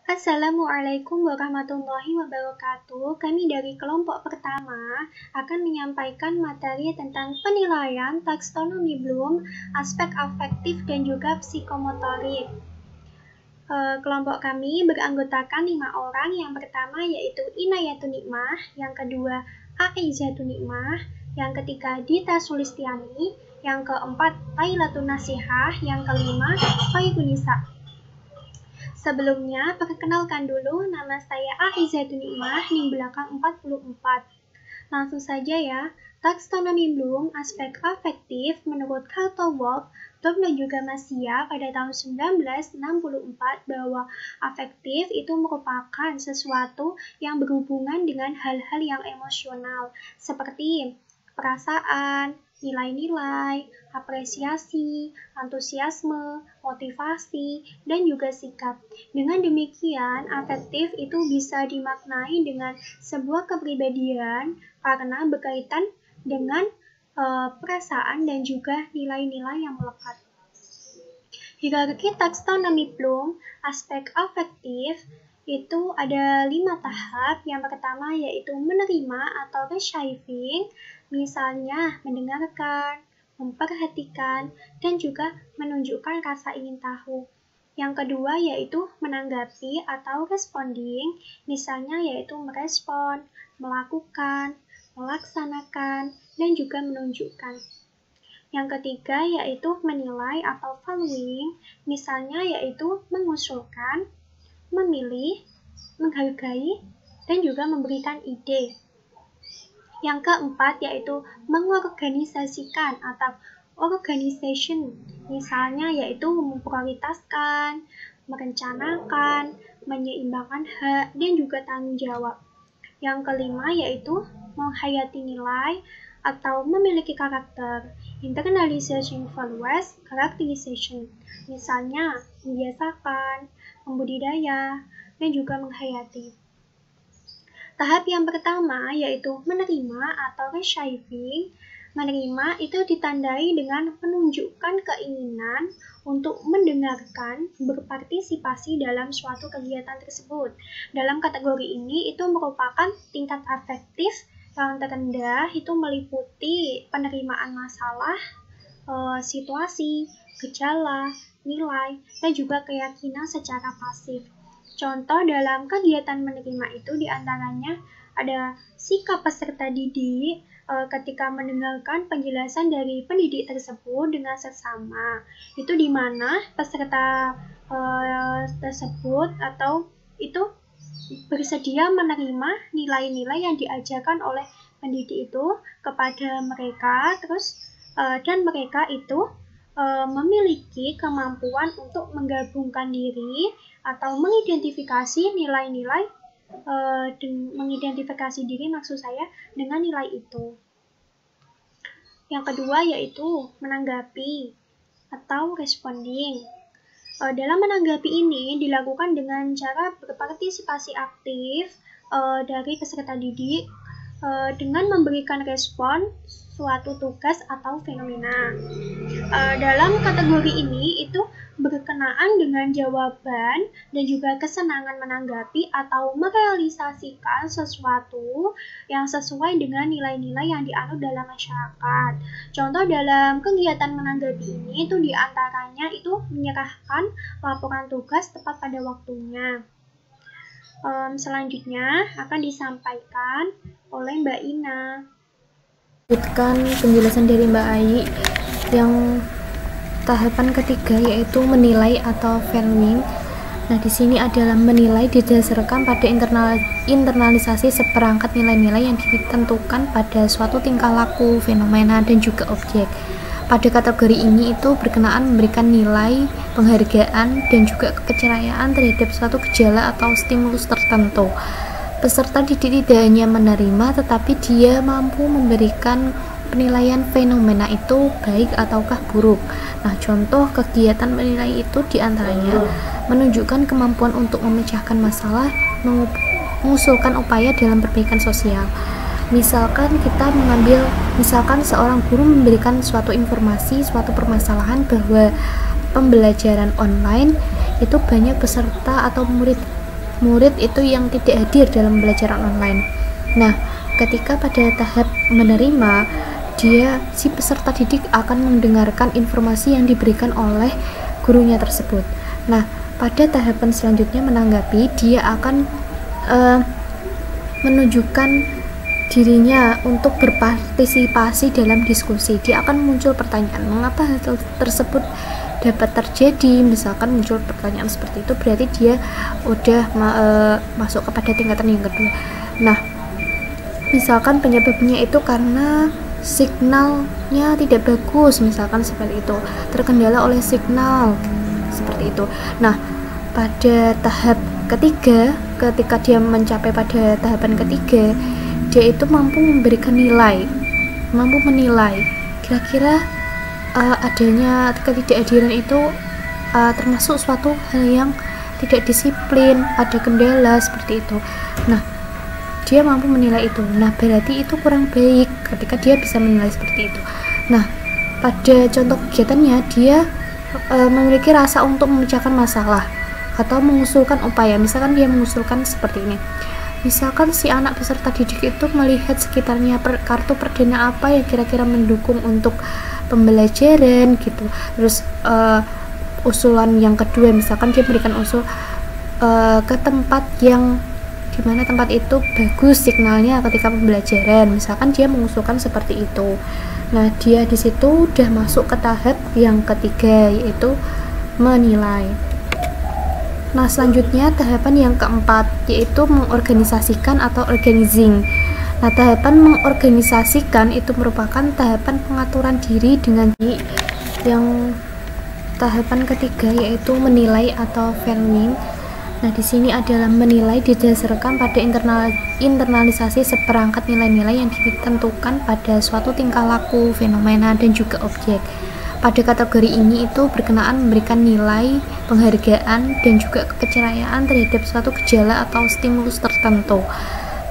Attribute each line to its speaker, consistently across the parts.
Speaker 1: Assalamualaikum warahmatullahi wabarakatuh. Kami dari kelompok pertama akan menyampaikan materi tentang penilaian taksonomi Bloom, aspek afektif dan juga psikomotorik. Kelompok kami beranggotakan 5 orang. Yang pertama yaitu Inayatun Nikmah, yang kedua Aizatun Nikmah, yang ketiga Dita Sulistiani, yang keempat Lailatun Nasihah, yang kelima Khairunnisa. Sebelumnya, perkenalkan dulu, nama saya Aizatun Nikmah, NIM belakang 44. Langsung saja ya, taksonomi Bloom, aspek afektif menurut Carl Wolf dan juga Masia pada tahun 1964 bahwa afektif itu merupakan sesuatu yang berhubungan dengan hal-hal yang emosional, seperti perasaan, nilai-nilai, apresiasi, antusiasme, motivasi, dan juga sikap. Dengan demikian, afektif itu bisa dimaknai dengan sebuah kepribadian karena berkaitan dengan perasaan dan juga nilai-nilai yang melekat. Hierarki taksonomi Bloom, aspek afektif itu ada 5 tahap. Yang pertama yaitu menerima atau receiving, misalnya mendengarkan, memperhatikan, dan juga menunjukkan rasa ingin tahu. Yang kedua yaitu menanggapi atau responding, misalnya yaitu merespon, melakukan, melaksanakan, dan juga menunjukkan. Yang ketiga yaitu menilai atau valuing, misalnya yaitu mengusulkan, memilih, menghargai, dan juga memberikan ide. Yang keempat yaitu mengorganisasikan atau organization, misalnya yaitu memprioritaskan, merencanakan, menyeimbangkan hak, dan juga tanggung jawab. Yang kelima yaitu menghayati nilai atau memiliki karakter, internalization values characterization, misalnya membiasakan, membudidaya, dan juga menghayati. Tahap yang pertama yaitu menerima atau receiving. Menerima itu ditandai dengan menunjukkan keinginan untuk mendengarkan, berpartisipasi dalam suatu kegiatan tersebut. Dalam kategori ini itu merupakan tingkat afektif yang terendah, itu meliputi penerimaan masalah, situasi, gejala, nilai, dan juga keyakinan secara pasif. Contoh dalam kegiatan menerima itu diantaranya ada sikap peserta didik ketika mendengarkan penjelasan dari pendidik tersebut dengan seksama. Itu di mana peserta tersebut atau itu bersedia menerima nilai-nilai yang diajarkan oleh pendidik itu kepada mereka, dan mereka itu memiliki kemampuan untuk menggabungkan diri atau mengidentifikasi nilai-nilai, mengidentifikasi diri maksud saya dengan nilai itu. Yang kedua yaitu menanggapi atau responding. Dalam menanggapi ini dilakukan dengan cara berpartisipasi aktif dari peserta didik dengan memberikan respon suatu tugas atau fenomena. Dalam kategori ini itu berkenaan dengan jawaban dan juga kesenangan menanggapi atau merealisasikan sesuatu yang sesuai dengan nilai-nilai yang dianut dalam masyarakat. Contoh dalam kegiatan menanggapi ini itu diantaranya itu menyerahkan laporan tugas tepat pada waktunya. Selanjutnya akan disampaikan oleh Mbak Ina.
Speaker 2: Lanjutkan penjelasan dari Mbak Ai yang tahapan ketiga yaitu menilai atau valuing. Nah, di sini adalah menilai didasarkan pada internalisasi seperangkat nilai-nilai yang ditentukan pada suatu tingkah laku, fenomena, dan juga objek. Pada kategori ini itu berkenaan memberikan nilai, penghargaan, dan juga kepercayaan terhadap suatu gejala atau stimulus tertentu. Peserta didik tidak hanya menerima, tetapi dia mampu memberikan penilaian fenomena itu baik ataukah buruk. Nah, contoh kegiatan menilai itu diantaranya menunjukkan kemampuan untuk memecahkan masalah, mengusulkan upaya dalam perbaikan sosial. Misalkan seorang guru memberikan suatu informasi, suatu permasalahan bahwa pembelajaran online itu banyak peserta atau murid murid itu yang tidak hadir dalam pembelajaran online. Nah, ketika pada tahap menerima, si peserta didik akan mendengarkan informasi yang diberikan oleh gurunya tersebut. Nah, pada tahapan selanjutnya menanggapi, dia akan menunjukkan dirinya untuk berpartisipasi dalam diskusi. Dia akan muncul pertanyaan, mengapa hal tersebut dapat terjadi. Misalkan muncul pertanyaan seperti itu, berarti dia udah masuk kepada tingkatan yang kedua. Nah, misalkan penyebabnya itu karena signalnya tidak bagus, misalkan seperti itu, terkendala oleh signal seperti itu. Nah, pada tahap ketiga, ketika dia mencapai pada tahapan ketiga, dia itu mampu memberikan nilai, mampu menilai kira-kira adanya ketidakhadiran itu termasuk suatu hal yang tidak disiplin, ada kendala seperti itu. Nah, dia mampu menilai itu. Nah, berarti itu kurang baik ketika dia bisa menilai seperti itu. Nah, pada contoh kegiatannya, dia memiliki rasa untuk memecahkan masalah atau mengusulkan upaya. Misalkan dia mengusulkan seperti ini, misalkan si anak peserta didik itu melihat sekitarnya kartu perdana apa yang kira-kira mendukung untuk pembelajaran gitu. Terus usulan yang kedua, misalkan dia berikan usul ke tempat yang dimana tempat itu bagus signalnya ketika pembelajaran, misalkan dia mengusulkan seperti itu. Nah, dia di situ udah masuk ke tahap yang ketiga, yaitu menilai. Nah, selanjutnya tahapan yang keempat, yaitu mengorganisasikan atau organizing. Nah, tahapan mengorganisasikan itu merupakan tahapan pengaturan diri dengan yang tahapan ketiga, yaitu menilai atau valuing. Nah, di sini adalah menilai didasarkan pada internalisasi seperangkat nilai-nilai yang ditentukan pada suatu tingkah laku, fenomena, dan juga objek. Pada kategori ini itu berkenaan memberikan nilai, penghargaan, dan juga kepercayaan terhadap suatu gejala atau stimulus tertentu.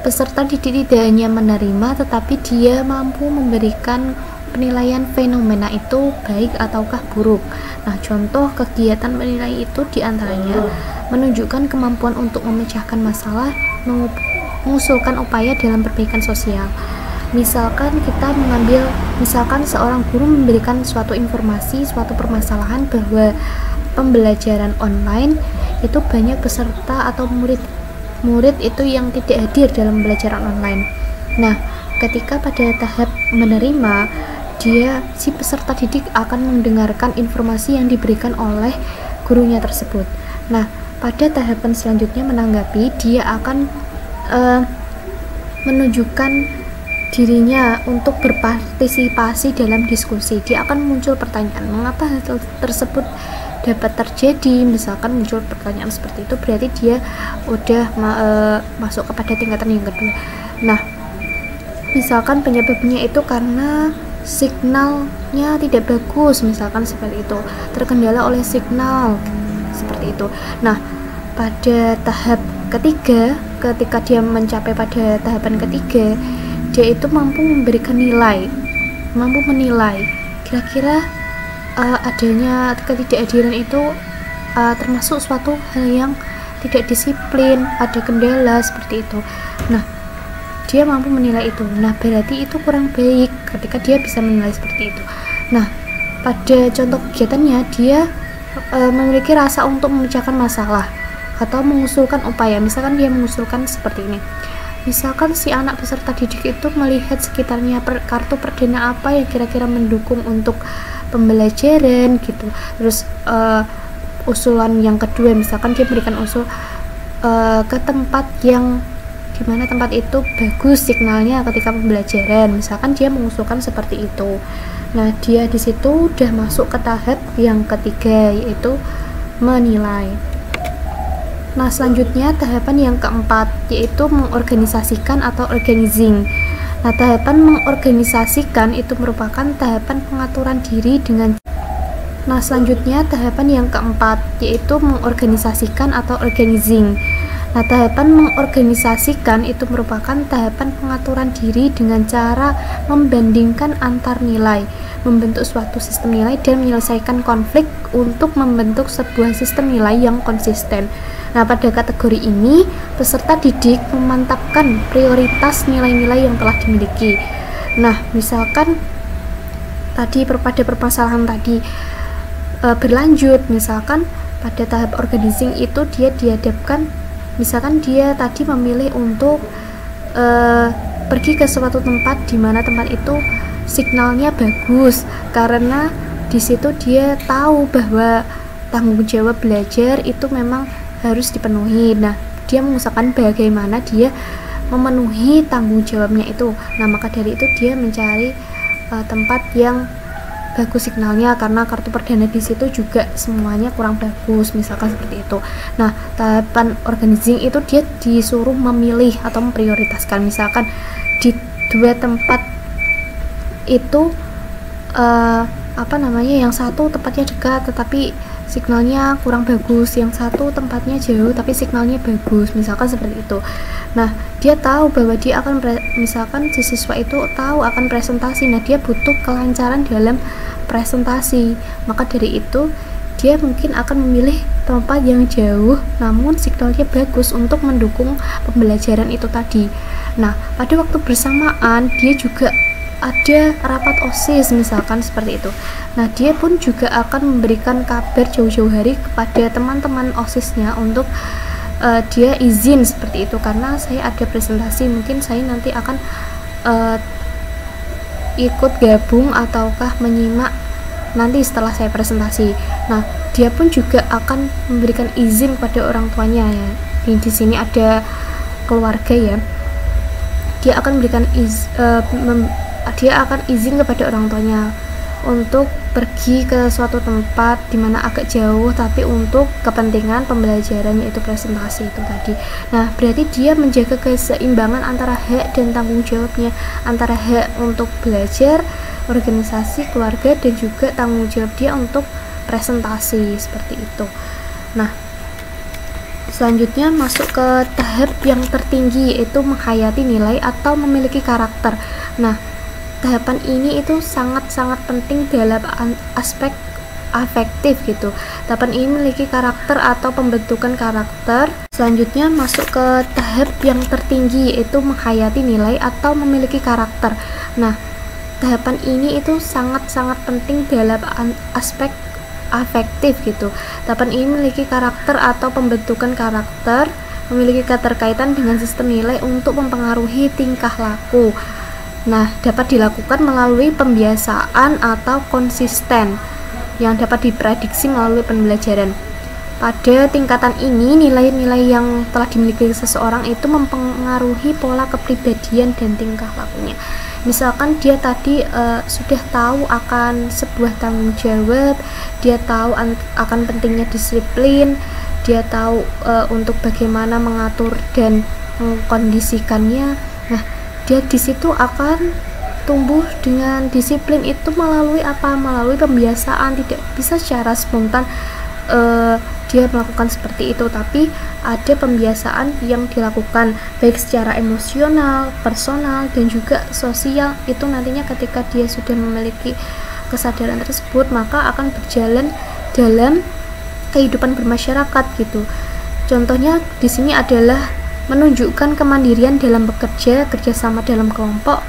Speaker 2: Peserta didik tidak hanya menerima, tetapi dia mampu memberikan penilaian fenomena itu baik ataukah buruk. Nah, contoh kegiatan menilai itu diantaranya menunjukkan kemampuan untuk memecahkan masalah, mengusulkan upaya dalam perbaikan sosial. Misalkan seorang guru memberikan suatu informasi, suatu permasalahan bahwa pembelajaran online itu banyak peserta atau murid itu yang tidak hadir dalam pembelajaran online. Nah, ketika pada tahap menerima, si peserta didik akan mendengarkan informasi yang diberikan oleh gurunya tersebut. Nah, pada tahapan selanjutnya menanggapi, dia akan menunjukkan dirinya untuk berpartisipasi dalam diskusi. Dia akan muncul pertanyaan, mengapa hal tersebut dapat terjadi. Misalkan muncul pertanyaan seperti itu, berarti dia udah masuk kepada tingkatan yang kedua. Nah, misalkan penyebabnya itu karena signalnya tidak bagus, misalkan seperti itu, terkendala oleh signal seperti itu. Nah, pada tahap ketiga, ketika dia mencapai pada tahapan ketiga, dia itu mampu memberikan nilai, mampu menilai kira-kira adanya ketidakhadiran itu termasuk suatu hal yang tidak disiplin, ada kendala seperti itu. Nah, dia mampu menilai itu. Nah, berarti itu kurang baik ketika dia bisa menilai seperti itu. Nah, pada contoh kegiatannya, dia memiliki rasa untuk memecahkan masalah atau mengusulkan upaya. Misalkan dia mengusulkan seperti ini, misalkan si anak peserta didik itu melihat sekitarnya kartu perdana apa yang kira-kira mendukung untuk pembelajaran gitu. Terus usulan yang kedua, misalkan dia berikan usul ke tempat yang dimana tempat itu bagus signalnya ketika pembelajaran, misalkan dia mengusulkan seperti itu. Nah, dia di situ udah masuk ke tahap yang ketiga, yaitu menilai. Nah, selanjutnya tahapan yang keempat, yaitu mengorganisasikan atau organizing. Nah, tahapan mengorganisasikan itu merupakan tahapan pengaturan diri dengan. Nah, selanjutnya tahapan yang keempat, yaitu mengorganisasikan atau organizing. Nah, tahapan mengorganisasikan itu merupakan tahapan pengaturan diri dengan cara membandingkan antar nilai, membentuk suatu sistem nilai, dan menyelesaikan konflik untuk membentuk sebuah sistem nilai yang konsisten. Nah, pada kategori ini, peserta didik memantapkan prioritas nilai-nilai yang telah dimiliki. Nah, misalkan tadi pada permasalahan tadi berlanjut, misalkan pada tahap organizing itu dia dihadapkan, misalkan dia tadi memilih untuk pergi ke suatu tempat di mana tempat itu signalnya bagus, karena di situ dia tahu bahwa tanggung jawab belajar itu memang harus dipenuhi. Nah, dia mengusahakan bagaimana dia memenuhi tanggung jawabnya itu. Nah, maka dari itu dia mencari tempat yang bagus signalnya, karena kartu perdana di situ juga semuanya kurang bagus, misalkan seperti itu. Nah, tahapan organizing itu dia disuruh memilih atau memprioritaskan, misalkan di dua tempat itu yang satu tempatnya dekat tetapi signalnya kurang bagus, yang satu tempatnya jauh tapi signalnya bagus, misalkan seperti itu. Nah, dia tahu bahwa dia akan misalkan si siswa itu tahu akan presentasi, nah dia butuh kelancaran dalam presentasi, maka dari itu dia mungkin akan memilih tempat yang jauh namun signalnya bagus untuk mendukung pembelajaran itu tadi. Nah, pada waktu bersamaan dia juga ada rapat OSIS, misalkan seperti itu. Nah, dia pun juga akan memberikan kabar jauh-jauh hari kepada teman-teman OSISnya untuk dia izin seperti itu, karena saya ada presentasi, mungkin saya nanti akan ikut gabung ataukah menyimak nanti setelah saya presentasi. Nah, dia pun juga akan memberikan izin kepada orang tuanya ya. Di sini ada keluarga ya. Dia akan memberikan dia akan izin kepada orang tuanya untuk pergi ke suatu tempat di mana agak jauh tapi untuk kepentingan pembelajaran, yaitu presentasi itu tadi. Nah, berarti dia menjaga keseimbangan antara hak dan tanggung jawabnya, antara hak untuk belajar, organisasi, keluarga, dan juga tanggung jawab dia untuk presentasi seperti itu. Nah, selanjutnya masuk ke tahap yang tertinggi, yaitu menghayati nilai atau memiliki karakter. Nah, tahapan ini itu sangat-sangat penting dalam aspek afektif gitu. Tahapan ini memiliki karakter atau pembentukan karakter. Selanjutnya masuk ke tahap yang tertinggi, yaitu menghayati nilai atau memiliki karakter. Nah, tahapan ini itu sangat-sangat penting dalam aspek afektif gitu. Tahapan ini memiliki karakter atau pembentukan karakter, memiliki keterkaitan dengan sistem nilai untuk mempengaruhi tingkah laku. Nah, dapat dilakukan melalui pembiasaan atau konsisten yang dapat diprediksi melalui pembelajaran. Pada tingkatan ini, nilai-nilai yang telah dimiliki seseorang itu mempengaruhi pola kepribadian dan tingkah lakunya. Misalkan dia tadi sudah tahu akan sebuah tanggung jawab, dia tahu akan pentingnya disiplin, dia tahu untuk bagaimana mengatur dan mengkondisikannya. Nah, dia di situ akan tumbuh dengan disiplin itu melalui apa? Melalui pembiasaan, tidak bisa secara spontan dia melakukan seperti itu, tapi ada pembiasaan yang dilakukan baik secara emosional, personal, dan juga sosial. Itu nantinya ketika dia sudah memiliki kesadaran tersebut, maka akan berjalan dalam kehidupan bermasyarakat gitu. Contohnya di sini adalah menunjukkan kemandirian dalam bekerja, kerjasama dalam kelompok,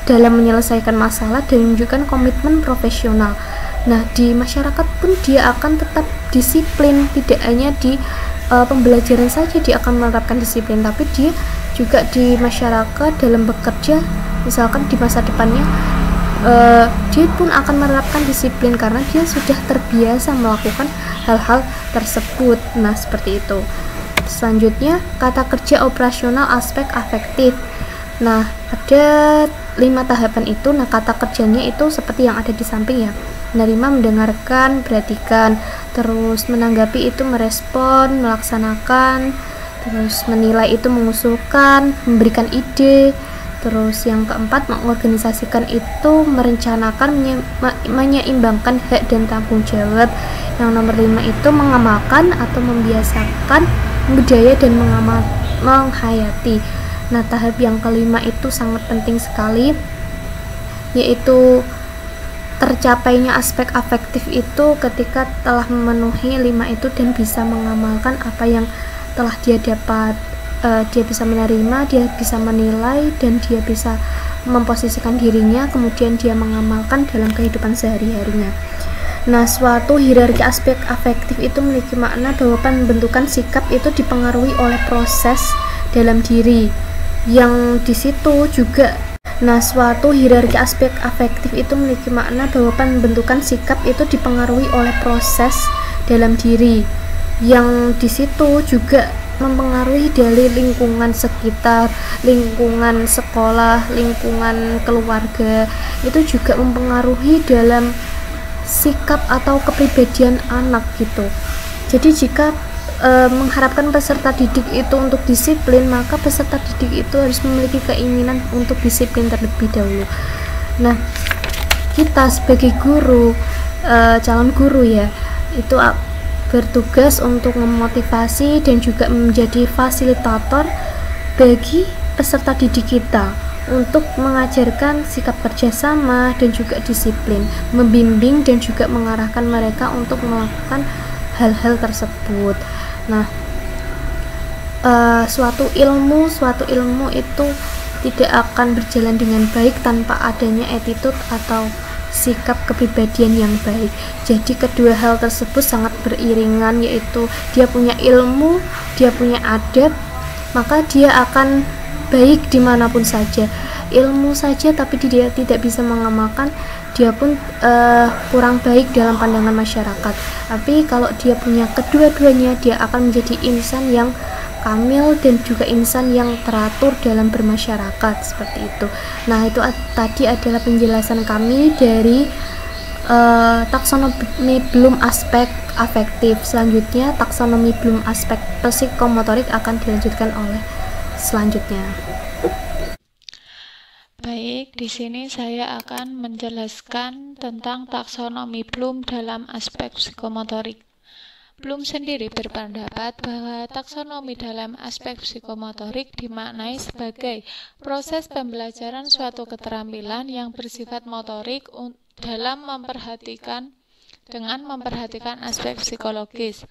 Speaker 2: dalam menyelesaikan masalah, dan menunjukkan komitmen profesional. Nah, di masyarakat pun dia akan tetap disiplin, tidak hanya di pembelajaran saja dia akan menerapkan disiplin, tapi dia juga di masyarakat dalam bekerja, misalkan di masa depannya dia pun akan menerapkan disiplin karena dia sudah terbiasa melakukan hal-hal tersebut. Nah, seperti itu. Selanjutnya, kata kerja operasional aspek afektif. Nah, ada 5 tahapan itu. Nah, kata kerjanya itu seperti yang ada di samping ya. Menerima, mendengarkan, perhatikan, terus menanggapi itu merespon, melaksanakan, terus menilai itu mengusulkan, memberikan ide, terus yang keempat mengorganisasikan itu merencanakan, menyeimbangkan hak dan tanggung jawab. Yang nomor 5 itu mengamalkan atau membiasakan budaya dan menghayati. Nah, tahap yang kelima itu sangat penting sekali, yaitu tercapainya aspek afektif itu ketika telah memenuhi 5 itu dan bisa mengamalkan apa yang telah dia dapat. Dia bisa menerima, dia bisa menilai, dan dia bisa memposisikan dirinya, kemudian dia mengamalkan dalam kehidupan sehari-harinya. Nah, suatu hierarki aspek afektif itu memiliki makna bahwa pembentukan sikap itu dipengaruhi oleh proses dalam diri yang di situ juga. Nah, suatu hierarki aspek afektif itu memiliki makna bahwa pembentukan sikap itu dipengaruhi oleh proses dalam diri yang di situ juga mempengaruhi dari lingkungan sekitar, lingkungan sekolah, lingkungan keluarga. Itu juga mempengaruhi dalam sikap atau kepribadian anak gitu. Jadi jika mengharapkan peserta didik itu untuk disiplin, maka peserta didik itu harus memiliki keinginan untuk disiplin terlebih dahulu. Nah, kita sebagai guru, calon guru ya, itu bertugas untuk memotivasi dan juga menjadi fasilitator bagi peserta didik kita untuk mengajarkan sikap kerjasama dan juga disiplin, membimbing dan juga mengarahkan mereka untuk melakukan hal-hal tersebut. Nah, suatu ilmu itu tidak akan berjalan dengan baik tanpa adanya attitude atau sikap kepribadian yang baik. Jadi kedua hal tersebut sangat beriringan, yaitu dia punya ilmu, dia punya adab, maka dia akan baik dimanapun saja. Ilmu saja tapi dia tidak bisa mengamalkan, dia pun kurang baik dalam pandangan masyarakat. Tapi kalau dia punya kedua-duanya, dia akan menjadi insan yang kamil dan juga insan yang teratur dalam bermasyarakat, seperti itu. Nah, itu tadi adalah penjelasan kami dari taksonomi belum aspek afektif. Selanjutnya taksonomi belum aspek psikomotorik akan dilanjutkan oleh selanjutnya.
Speaker 3: Baik, di sini saya akan menjelaskan tentang taksonomi Bloom dalam aspek psikomotorik. Bloom sendiri berpendapat bahwa taksonomi dalam aspek psikomotorik dimaknai sebagai proses pembelajaran suatu keterampilan yang bersifat motorik dalam memperhatikan aspek psikologis.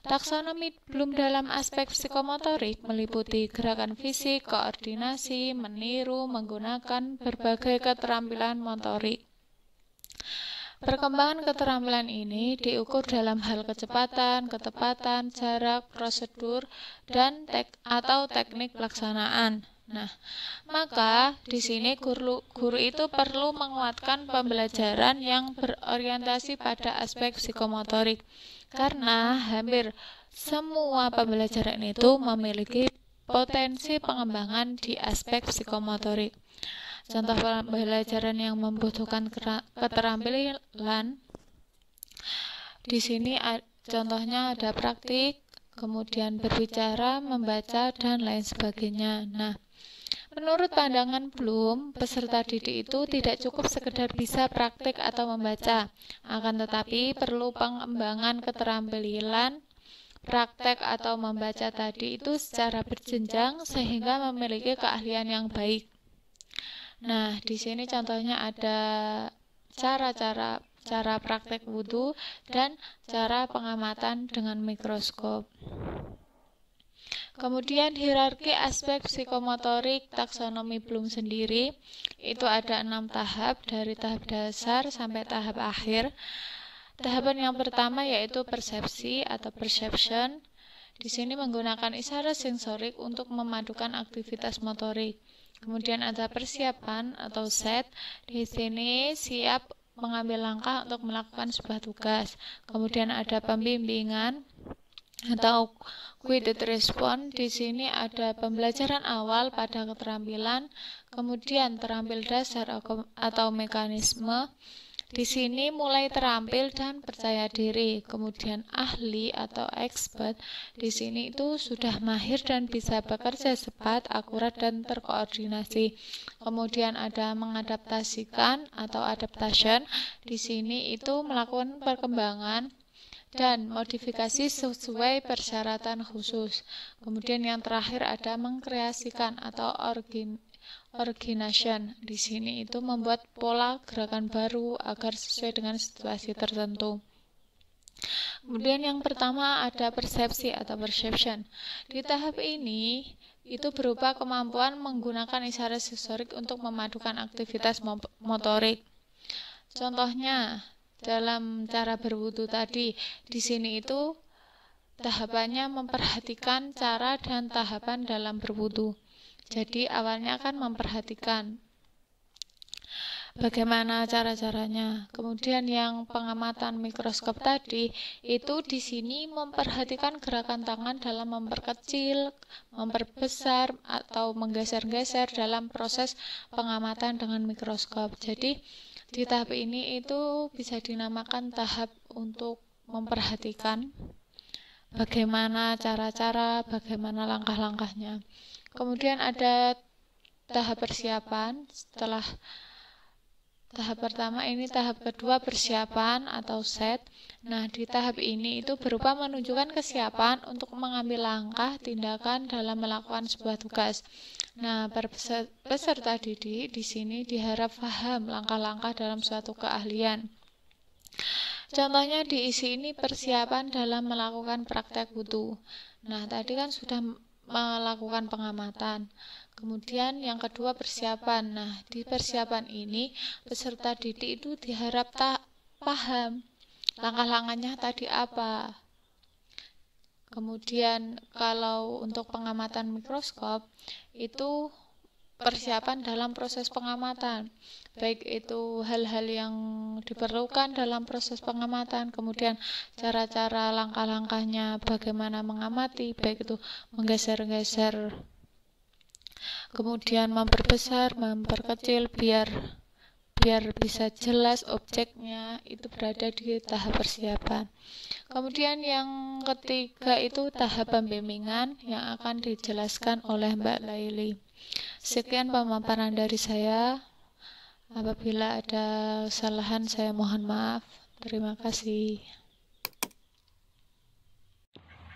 Speaker 3: Taksonomi Bloom dalam aspek psikomotorik meliputi gerakan fisik, koordinasi, meniru, menggunakan berbagai keterampilan motorik. Perkembangan keterampilan ini diukur dalam hal kecepatan, ketepatan, jarak, prosedur, dan teknik pelaksanaan. Nah, maka di sini guru itu perlu menguatkan pembelajaran yang berorientasi pada aspek psikomotorik, karena hampir semua pembelajaran itu memiliki potensi pengembangan di aspek psikomotorik. Contoh pembelajaran yang membutuhkan keterampilan di sini contohnya ada praktik, kemudian berbicara, membaca, dan lain sebagainya. Nah, menurut pandangan Bloom, peserta didik itu tidak cukup sekedar bisa praktik atau membaca, akan tetapi perlu pengembangan keterampilan praktek atau membaca tadi itu secara berjenjang sehingga memiliki keahlian yang baik. Nah, di sini contohnya ada cara praktek wudhu dan cara pengamatan dengan mikroskop. Kemudian hierarki aspek psikomotorik taksonomi Bloom sendiri itu ada 6 tahap, dari tahap dasar sampai tahap akhir. Tahapan yang pertama yaitu persepsi atau perception. Di sini menggunakan isyarat sensorik untuk memadukan aktivitas motorik. Kemudian ada persiapan atau set. Di sini siap mengambil langkah untuk melakukan sebuah tugas. Kemudian ada pembimbingan atau guided response. Di sini ada pembelajaran awal pada keterampilan, kemudian terampil dasar atau mekanisme. Di sini mulai terampil dan percaya diri. Kemudian ahli atau expert. Di sini itu sudah mahir dan bisa bekerja cepat, akurat, dan terkoordinasi. Kemudian ada mengadaptasikan atau adaptation. Di sini itu melakukan perkembangan dan modifikasi sesuai persyaratan khusus. Kemudian yang terakhir ada mengkreasikan atau origination. Di sini itu membuat pola gerakan baru agar sesuai dengan situasi tertentu. Kemudian yang pertama ada persepsi atau perception. Di tahap ini itu berupa kemampuan menggunakan isyarat sensorik untuk memadukan aktivitas motorik. Contohnya dalam cara berwudu tadi, di sini itu tahapannya memperhatikan cara dan tahapan dalam berwudu. Jadi awalnya akan memperhatikan bagaimana cara-caranya. Kemudian yang pengamatan mikroskop tadi, itu di sini memperhatikan gerakan tangan dalam memperkecil, memperbesar, atau menggeser-geser dalam proses pengamatan dengan mikroskop. Jadi di tahap ini itu bisa dinamakan tahap untuk memperhatikan bagaimana cara-cara, bagaimana langkah-langkahnya. Kemudian ada tahap persiapan. Setelah tahap pertama ini tahap kedua persiapan atau set. Nah, di tahap ini itu berupa menunjukkan kesiapan untuk mengambil langkah tindakan dalam melakukan sebuah tugas. Nah, peserta didik di sini diharap paham langkah-langkah dalam suatu keahlian. Contohnya diisi ini persiapan dalam melakukan praktek wudu. Nah, tadi kan sudah melakukan pengamatan. Kemudian yang kedua persiapan. Nah, di persiapan ini peserta didik itu diharap paham langkah-langkahnya tadi apa. Kemudian kalau untuk pengamatan mikroskop itu persiapan dalam proses pengamatan, baik itu hal-hal yang diperlukan dalam proses pengamatan, kemudian cara-cara langkah-langkahnya bagaimana mengamati, baik itu menggeser-geser, kemudian memperbesar, memperkecil biar bisa jelas objeknya, itu berada di tahap persiapan. Kemudian yang ketiga itu tahap pembimbingan yang akan dijelaskan oleh Mbak Laili. Sekian pemaparan dari saya. Apabila ada kesalahan saya mohon maaf. Terima kasih.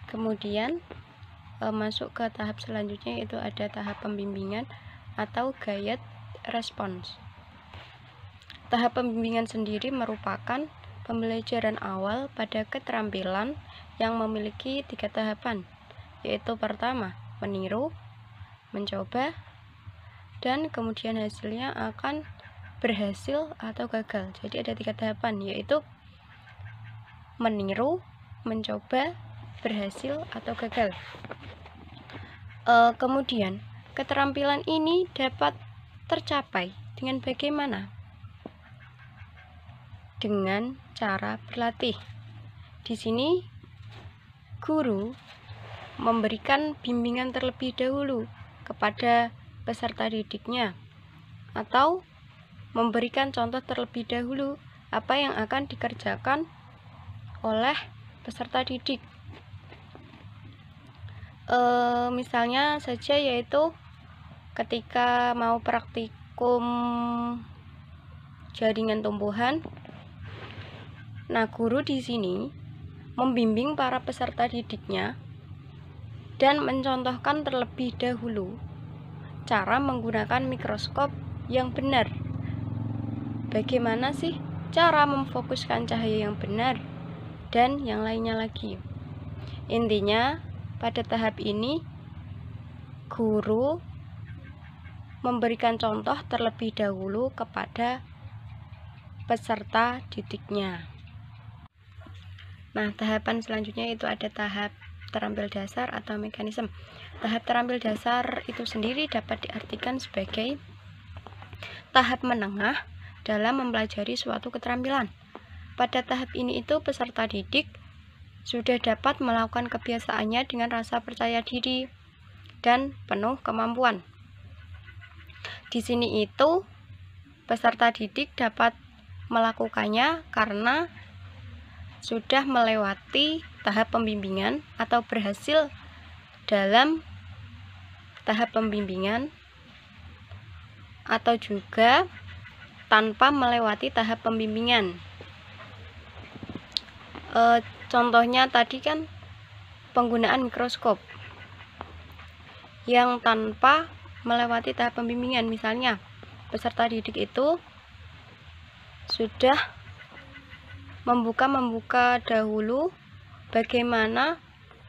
Speaker 4: Kemudian masuk ke tahap selanjutnya, yaitu ada tahap pembimbingan atau guided response. Tahap pembimbingan sendiri merupakan pembelajaran awal pada keterampilan yang memiliki 3 tahapan, yaitu pertama, meniru, mencoba, dan kemudian hasilnya akan berhasil atau gagal. Jadi ada 3 tahapan, yaitu meniru, mencoba, berhasil atau gagal. Kemudian keterampilan ini dapat tercapai dengan bagaimana? Dengan cara berlatih. Di sini guru memberikan bimbingan terlebih dahulu kepada peserta didiknya atau memberikan contoh terlebih dahulu apa yang akan dikerjakan oleh peserta didik. Misalnya saja yaitu ketika mau praktikum jaringan tumbuhan. Nah, guru di sini membimbing para peserta didiknya dan mencontohkan terlebih dahulu cara menggunakan mikroskop yang benar. Bagaimana sih cara memfokuskan cahaya yang benar dan yang lainnya lagi. Intinya, pada tahap ini guru memberikan contoh terlebih dahulu kepada peserta didiknya. Nah, tahapan selanjutnya itu ada tahap terampil dasar atau mekanisme. Tahap terampil dasar itu sendiri dapat diartikan sebagai tahap menengah dalam mempelajari suatu keterampilan. Pada tahap ini itu peserta didik sudah dapat melakukan kebiasaannya dengan rasa percaya diri dan penuh kemampuan. Di sini itu peserta didik dapat melakukannya karena sudah melewati tahap pembimbingan atau berhasil dalam tahap pembimbingan atau juga tanpa melewati tahap pembimbingan.
Speaker 5: Contohnya tadi kan penggunaan mikroskop yang tanpa melewati tahap pembimbingan. Misalnya peserta didik itu sudah membuka dahulu bagaimana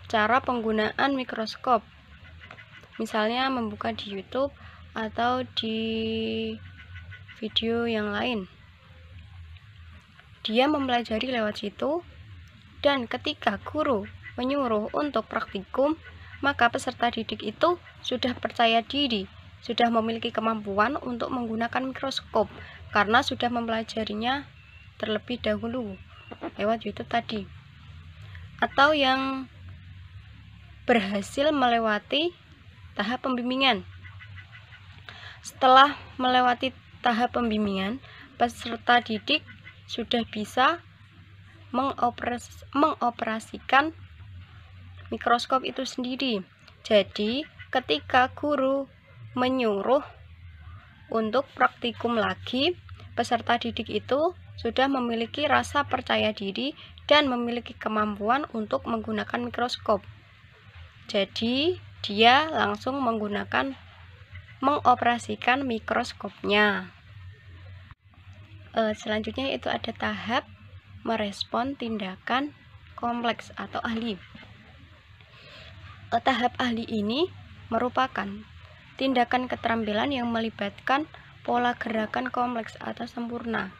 Speaker 5: cara penggunaan mikroskop. Misalnya membuka di YouTube atau di video yang lain. Dia mempelajari lewat situ, dan ketika guru menyuruh untuk praktikum, maka peserta didik itu sudah percaya diri, sudah memiliki kemampuan untuk menggunakan mikroskop karena sudah mempelajarinya terlebih dahulu lewat YouTube tadi. Atau yang berhasil melewati tahap pembimbingan. Setelah melewati tahap pembimbingan, peserta didik sudah bisa mengoperasikan mikroskop itu sendiri. Jadi, ketika guru menyuruh untuk praktikum lagi, peserta didik itu sudah memiliki rasa percaya diri dan memiliki kemampuan untuk menggunakan mikroskop. Jadi, dia langsung mengoperasikan mikroskopnya. Selanjutnya itu ada tahap merespon tindakan kompleks atau ahli. Tahap ahli ini merupakan tindakan keterampilan yang melibatkan pola gerakan kompleks atau sempurna,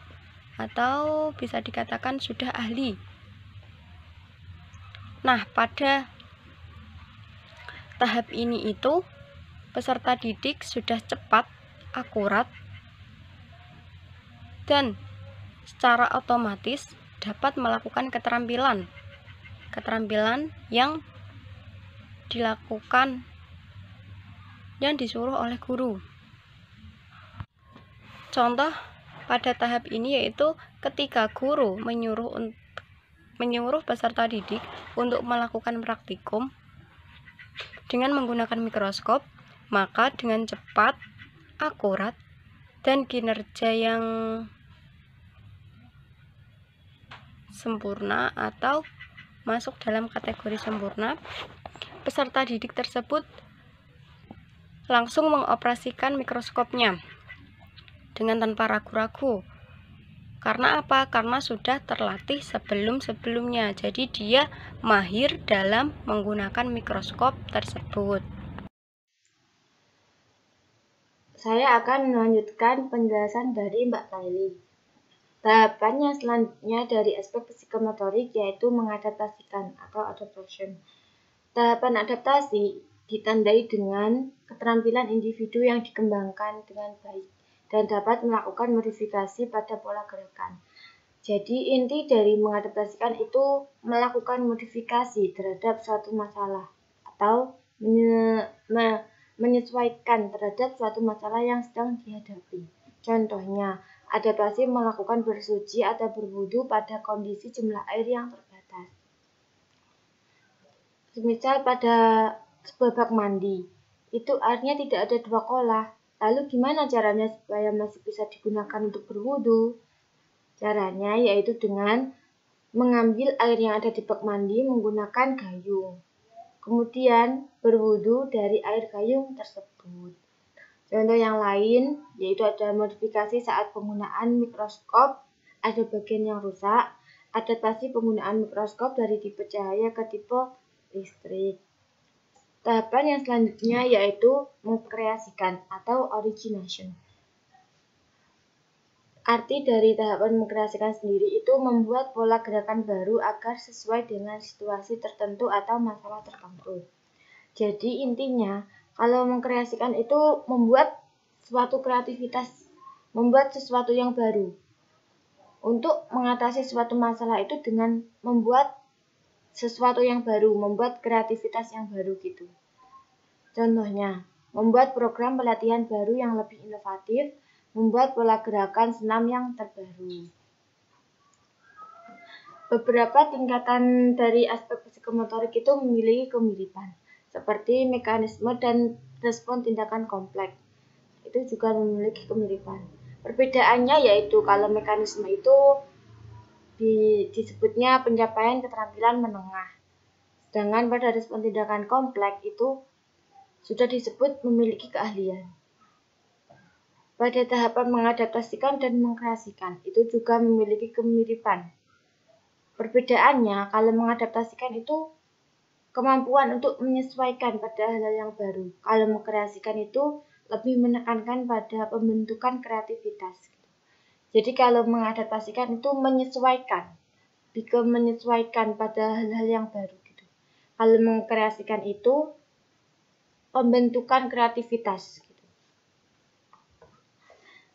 Speaker 5: atau bisa dikatakan sudah ahli. Nah, pada tahap ini itu peserta didik sudah cepat, akurat, dan secara otomatis dapat melakukan keterampilan yang dilakukan dan disuruh oleh guru. Contoh pada tahap ini yaitu ketika guru menyuruh peserta didik untuk melakukan praktikum dengan menggunakan mikroskop, maka dengan cepat, akurat, dan kinerja yang sempurna atau masuk dalam kategori sempurna, peserta didik tersebut langsung mengoperasikan mikroskopnya dengan tanpa ragu-ragu. Karena apa? Karena sudah terlatih sebelum-sebelumnya. Jadi dia mahir dalam menggunakan mikroskop tersebut.
Speaker 6: Saya akan melanjutkan penjelasan dari Mbak Laili. Tahapannya selanjutnya dari aspek psikomotorik yaitu mengadaptasikan atau adaptation. Tahapan adaptasi ditandai dengan keterampilan individu yang dikembangkan dengan baik dan dapat melakukan modifikasi pada pola gerakan. Jadi inti dari mengadaptasikan itu melakukan modifikasi terhadap suatu masalah atau menyesuaikan terhadap suatu masalah yang sedang dihadapi. Contohnya, adaptasi melakukan bersuci atau berwudu pada kondisi jumlah air yang terbatas. Semisal pada sebuah bak mandi, itu airnya tidak ada 2 kolah. Lalu gimana caranya supaya masih bisa digunakan untuk berwudu? Caranya yaitu dengan mengambil air yang ada di bak mandi menggunakan gayung. Kemudian berwudu dari air gayung tersebut. Contoh yang lain yaitu ada modifikasi saat penggunaan mikroskop, ada bagian yang rusak, adaptasi penggunaan mikroskop dari tipe cahaya ke tipe listrik. Tahapan yang selanjutnya yaitu mengkreasikan atau origination. Arti dari tahapan mengkreasikan sendiri itu membuat pola gerakan baru agar sesuai dengan situasi tertentu atau masalah tertentu. Jadi intinya, kalau mengkreasikan itu membuat suatu kreativitas, membuat sesuatu yang baru. Untuk mengatasi suatu masalah itu dengan membuat sesuatu yang baru, membuat kreativitas yang baru gitu. Contohnya, membuat program pelatihan baru yang lebih inovatif, membuat pola gerakan senam yang terbaru. Beberapa tingkatan dari aspek psikomotorik itu memiliki kemiripan, seperti mekanisme dan respon tindakan kompleks. Itu juga memiliki kemiripan. Perbedaannya yaitu kalau mekanisme itu disebutnya pencapaian keterampilan menengah. Sedangkan pada respon tindakan kompleks itu sudah disebut memiliki keahlian. Pada tahapan mengadaptasikan dan mengkreasikan itu juga memiliki kemiripan. Perbedaannya, kalau mengadaptasikan itu kemampuan untuk menyesuaikan pada hal-hal yang baru. Kalau mengkreasikan itu lebih menekankan pada pembentukan kreativitas. Jadi kalau mengadaptasikan itu menyesuaikan, pada hal-hal yang baru. Gitu. Kalau mengkreasikan itu pembentukan kreativitas. Gitu.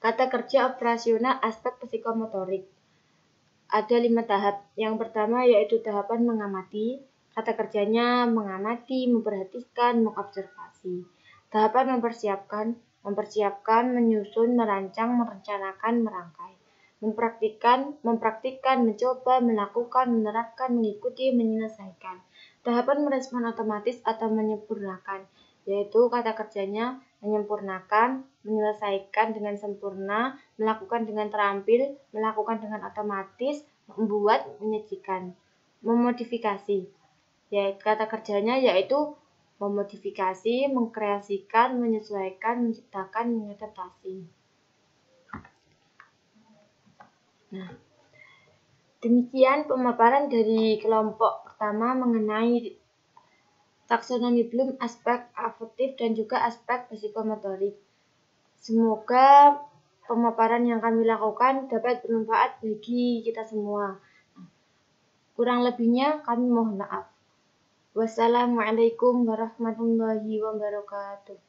Speaker 6: Kata kerja operasional aspek psikomotorik. Ada 5 tahap. Yang pertama yaitu tahapan mengamati. Kata kerjanya mengamati, memperhatikan, mengobservasi. Tahapan mempersiapkan, menyusun, merancang, merencanakan, merangkai. Mempraktikkan, mencoba, melakukan, menerapkan, mengikuti, menyelesaikan. Tahapan merespon otomatis atau menyempurnakan, yaitu kata kerjanya menyempurnakan, menyelesaikan dengan sempurna, melakukan dengan terampil, melakukan dengan otomatis, membuat, menyajikan. Memodifikasi, yaitu kata kerjanya yaitu memodifikasi, mengkreasikan, menyesuaikan, menciptakan, mengadaptasi. Nah, demikian pemaparan dari kelompok pertama mengenai taksonomi Bloom, aspek afektif dan juga aspek psikomotorik. Semoga pemaparan yang kami lakukan dapat bermanfaat bagi kita semua. Kurang lebihnya kami mohon maaf. Wassalamualaikum warahmatullahi wabarakatuh.